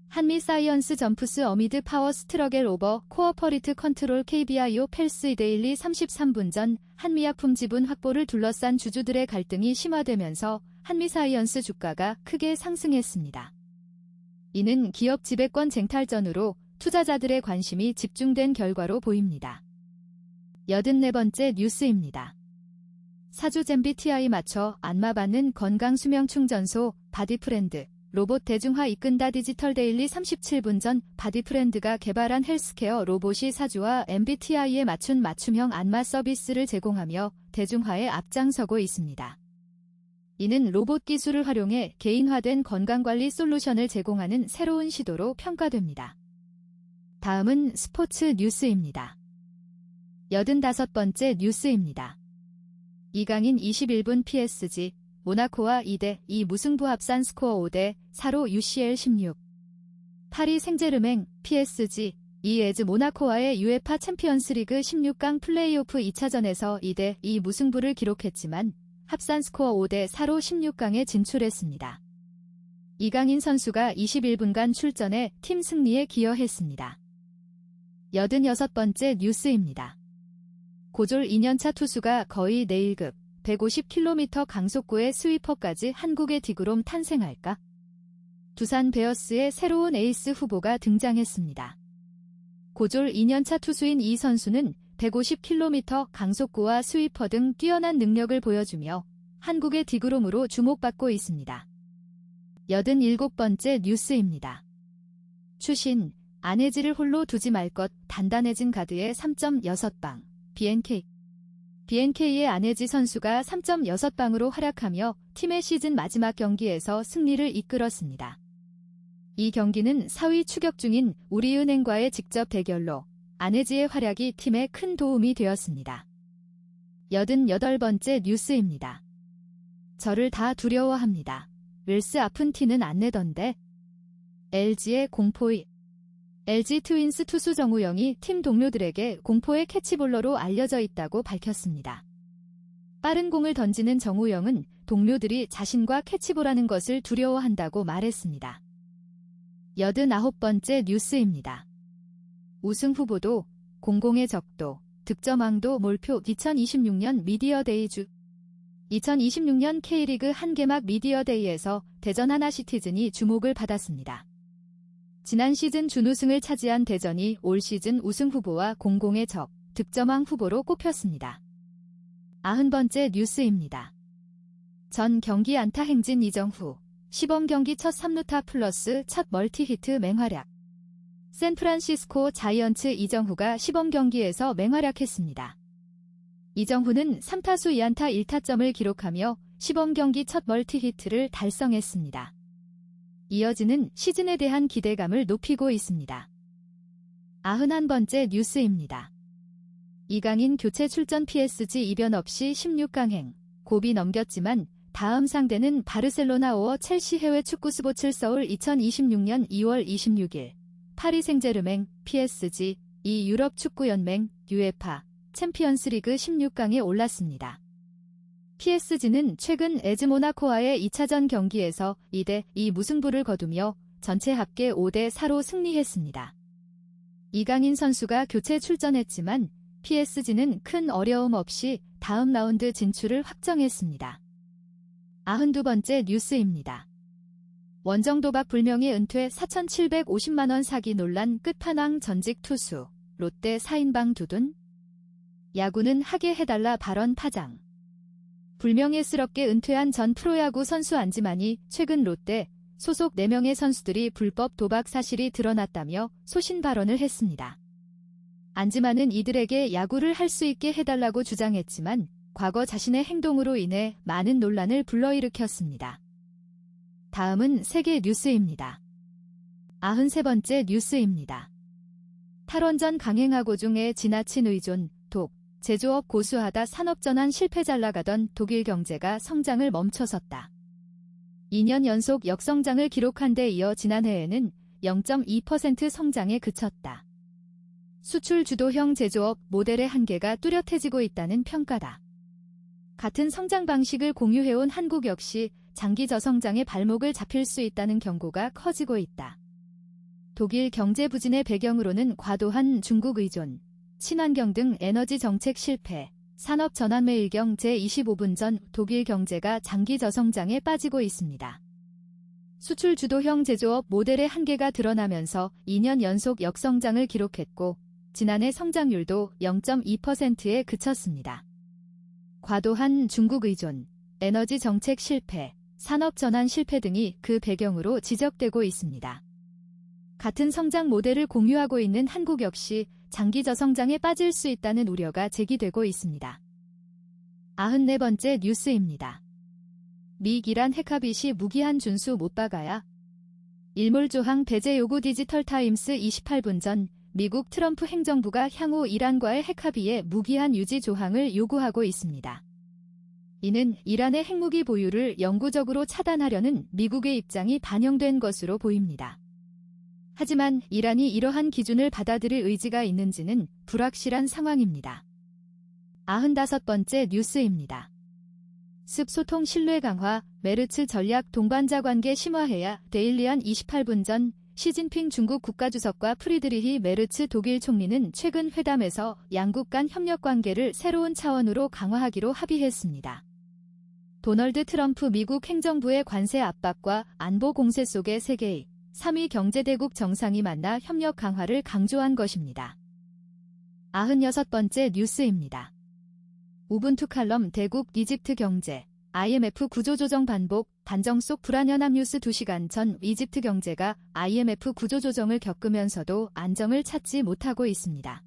한미 사이언스 점프스 어미드 파워 스트러겔 오버 코어퍼리트 컨트롤 KBIO 펠스 데일리 33분 전 한미약품 지분 확보를 둘러싼 주주들의 갈등이 심화되면서 한미 사이언스 주가가 크게 상승했습니다. 이는 기업 지배권 쟁탈전으로 투자자들의 관심이 집중된 결과로 보입니다. 84번째 뉴스입니다. 사주 젠비TI 맞춰 안마 받는 건강수명 충전소 바디프렌드 로봇 대중화 이끈다 디지털 데일리 37분 전 바디프렌드가 개발한 헬스케어 로봇이 사주와 MBTI에 맞춘 맞춤형 안마 서비스를 제공하며 대중화에 앞장서고 있습니다. 이는 로봇 기술을 활용해 개인화된 건강관리 솔루션을 제공하는 새로운 시도로 평가됩니다. 다음은 스포츠 뉴스입니다. 85번째 뉴스입니다. 이강인 21분 PSG, 모나코와 2대2 무승부 합산 스코어 5대4로 UCL 16. 파리 생제르맹, PSG, 이에즈 모나코와의 UEFA 챔피언스리그 16강 플레이오프 2차전에서 2대2 무승부를 기록했지만 합산 스코어 5대4로 16강에 진출했습니다. 이강인 선수가 21분간 출전해 팀 승리에 기여했습니다. 86번째 뉴스입니다. 고졸 2년차 투수가 거의 내일급 150km 강속구의 스위퍼까지 한국의 디그롬 탄생할까? 두산 베어스의 새로운 에이스 후보가 등장했습니다. 고졸 2년차 투수인 이 선수는 150km 강속구와 스위퍼 등 뛰어난 능력을 보여주며 한국의 디그롬으로 주목받고 있습니다. 87번째 뉴스입니다. 추신, 안혜지를 홀로 두지 말 것, 단단해진 가드의 3.6방, BNK의 안혜지 선수가 3.6방으로 활약하며 팀의 시즌 마지막 경기에서 승리를 이끌었습니다. 이 경기는 4위 추격 중인 우리은행과의 직접 대결로 안혜지의 활약이 팀에 큰 도움이 되었습니다. 88번째 뉴스입니다. 저를 다 두려워합니다. 웰스 아픈 티는 안 내던데. LG의 공포의 LG 트윈스 투수 정우영이 팀 동료들에게 공포의 캐치볼러로 알려져 있다고 밝혔습니다. 빠른 공을 던지는 정우영은 동료들이 자신과 캐치볼하는 것을 두려워한다고 말했습니다. 89번째 뉴스입니다. 우승 후보도, 공공의 적도, 득점왕도 몰표 2026년 미디어데이 주 2026년 K리그 한개막 미디어데이에서 대전 하나시티즌이 주목을 받았습니다. 지난 시즌 준우승을 차지한 대전이 올 시즌 우승 후보와 공공의 적, 득점왕 후보로 꼽혔습니다. 90번째 뉴스입니다. 전 경기 안타 행진 이정후, 시범 경기 첫 3루타 플러스 첫 멀티히트 맹활약. 샌프란시스코 자이언츠 이정후가 시범 경기에서 맹활약했습니다. 이정후는 3타수 2안타 1타점을 기록하며 시범 경기 첫 멀티히트를 달성했습니다. 이어지는 시즌에 대한 기대감을 높이고 있습니다. 91번째 뉴스입니다. 이강인 교체 출전 PSG 이변 없이 16강행, 고비 넘겼지만 다음 상대는 바르셀로나 5월 첼시 해외 축구 스포츠 서울 2026년 2월 26일 파리 생제르맹 PSG 이 유럽 축구 연맹 UEFA 챔피언스리그 16강에 올랐습니다. PSG는 최근 에즈 모나코와의 2차전 경기에서 2대2 무승부를 거두며 전체 합계 5대4로 승리했습니다. 이강인 선수가 교체 출전했지만 PSG는 큰 어려움 없이 다음 라운드 진출을 확정했습니다. 92번째 뉴스입니다. 원정 도박 불명예 은퇴 4,750만원 사기 논란 끝판왕 전직 투수 롯데 4인방 두둔? 야구는 하게 해달라 발언 파장. 불명예스럽게 은퇴한 전 프로야구 선수 안지만이 최근 롯데 소속 4명의 선수들이 불법 도박 사실이 드러났다며 소신 발언을 했습니다. 안지만은 이들에게 야구를 할 수 있게 해달라고 주장했지만 과거 자신의 행동으로 인해 많은 논란을 불러일으켰습니다. 다음은 세계 뉴스입니다. 93번째 뉴스입니다. 탈원전 강행하고 중에 지나친 의존, 독, 제조업 고수하다 산업전환 실패 잘 나가던 독일 경제가 성장을 멈춰섰다. 2년 연속 역성장을 기록한 데 이어 지난해에는 0.2% 성장에 그쳤다. 수출 주도형 제조업 모델의 한계가 뚜렷해지고 있다는 평가다. 같은 성장 방식을 공유해온 한국 역시 장기 저성장의 발목을 잡힐 수 있다는 경고가 커지고 있다. 독일 경제 부진의 배경으로는 과도한 중국 의존, 친환경 등 에너지 정책 실패, 산업 전환 매일경 제25분 전 독일 경제가 장기 저성장에 빠지고 있습니다. 수출 주도형 제조업 모델의 한계가 드러나면서 2년 연속 역성장을 기록했고 지난해 성장률도 0.2%에 그쳤습니다. 과도한 중국 의존, 에너지 정책 실패, 산업 전환 실패 등이 그 배경으로 지적되고 있습니다. 같은 성장 모델을 공유하고 있는 한국 역시 장기 저성장에 빠질 수 있다는 우려가 제기되고 있습니다. 94번째 뉴스입니다. 미국 이란 핵합의 무기한 준수 못 박아야. 일몰조항 배제 요구 디지털타임스 28분 전 미국 트럼프 행정부가 향후 이란과의 핵합의에 무기한 유지 조항을 요구하고 있습니다. 이는 이란의 핵무기 보유를 영구적으로 차단하려는 미국의 입장이 반영된 것으로 보입니다. 하지만 이란이 이러한 기준을 받아들일 의지가 있는지는 불확실한 상황입니다. 95번째 뉴스입니다. 습 소통 신뢰 강화, 메르츠 전략 동반자 관계 심화해야. 데일리안 28분 전 시진핑 중국 국가주석과 프리드리히 메르츠 독일 총리는 최근 회담에서 양국 간 협력 관계를 새로운 차원으로 강화하기로 합의했습니다. 도널드 트럼프 미국 행정부의 관세 압박과 안보 공세 속의 세계의 3위 경제대국 정상이 만나 협력 강화를 강조한 것입니다. 96번째 뉴스입니다. 우분투 칼럼 대국 이집트 경제, IMF 구조조정 반복, 단정 속 불안연합 뉴스 2시간 전 이집트 경제가 IMF 구조조정을 겪으면서도 안정을 찾지 못하고 있습니다.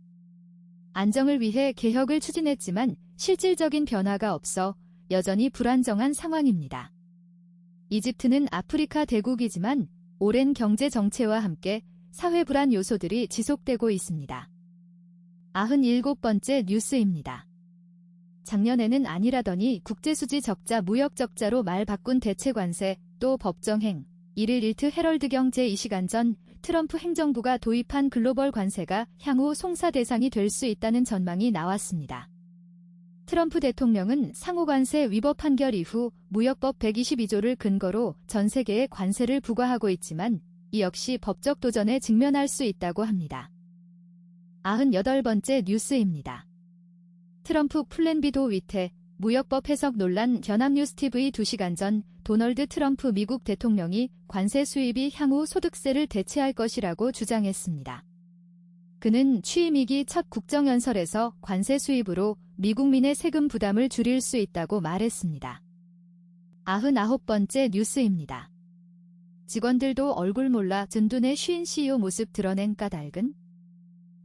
안정을 위해 개혁을 추진했지만 실질적인 변화가 없어 여전히 불안정한 상황입니다. 이집트는 아프리카 대국이지만 오랜 경제 정체와 함께 사회 불안 요소들이 지속되고 있습니다. 97번째 뉴스입니다. 작년에는 아니라더니 국제수지 적자 무역 적자로 말 바꾼 대체 관세, 또 법정행. 1일 일트 헤럴드경 제2시간 전 트럼프 행정부가 도입한 글로벌 관세가 향후 송사 대상이 될 수 있다는 전망이 나왔습니다. 트럼프 대통령은 상호관세 위법 판결 이후 무역법 122조를 근거로 전 세계에 관세를 부과하고 있지만 이 역시 법적 도전에 직면할 수 있다고 합니다. 98번째 뉴스입니다. 트럼프 플랜 B 도 위태, 무역법 해석 논란 연합뉴스TV 2시간 전 도널드 트럼프 미국 대통령이 관세 수입이 향후 소득세를 대체할 것이라고 주장했습니다. 그는 취임 2기 첫 국정연설에서 관세 수입으로 미국민의 세금 부담을 줄일 수 있다고 말했습니다. 99번째 뉴스입니다. 직원들도 얼굴 몰라 전둔의 쉰 CEO 모습 드러낸 까닭은?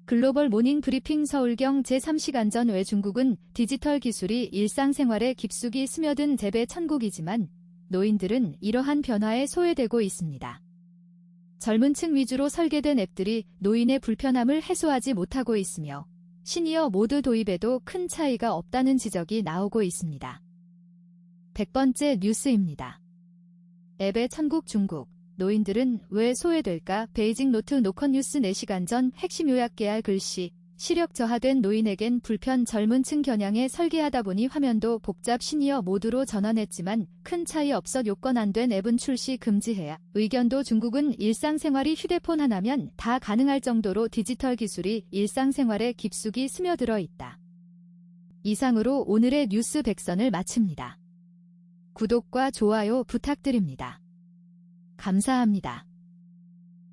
글로벌 모닝 브리핑 서울경 제3시간 전 외 중국은 디지털 기술이 일상생활에 깊숙이 스며든 재배 천국이지만 노인들은 이러한 변화에 소외되고 있습니다. 젊은 층 위주로 설계된 앱들이 노인의 불편함을 해소하지 못하고 있으며 시니어 모드 도입에도 큰 차이가 없다는 지적이 나오고 있습니다. 100번째 뉴스입니다. 앱의 천국 중국. 노인들은 왜 소외될까? 베이징 노트 노컷 뉴스 4시간 전 핵심 요약 깨알 글씨. 시력 저하된 노인에겐 불편 젊은 층 겨냥에 설계하다 보니 화면도 복잡 시니어 모드로 전환했지만 큰 차이 없어 요건 안 된 앱은 출시 금지해야. 의견도 중국은 일상생활이 휴대폰 하나면 다 가능할 정도로 디지털 기술이 일상생활에 깊숙이 스며들어 있다. 이상으로 오늘의 뉴스 100선을 마칩니다. 구독과 좋아요 부탁드립니다. 감사합니다.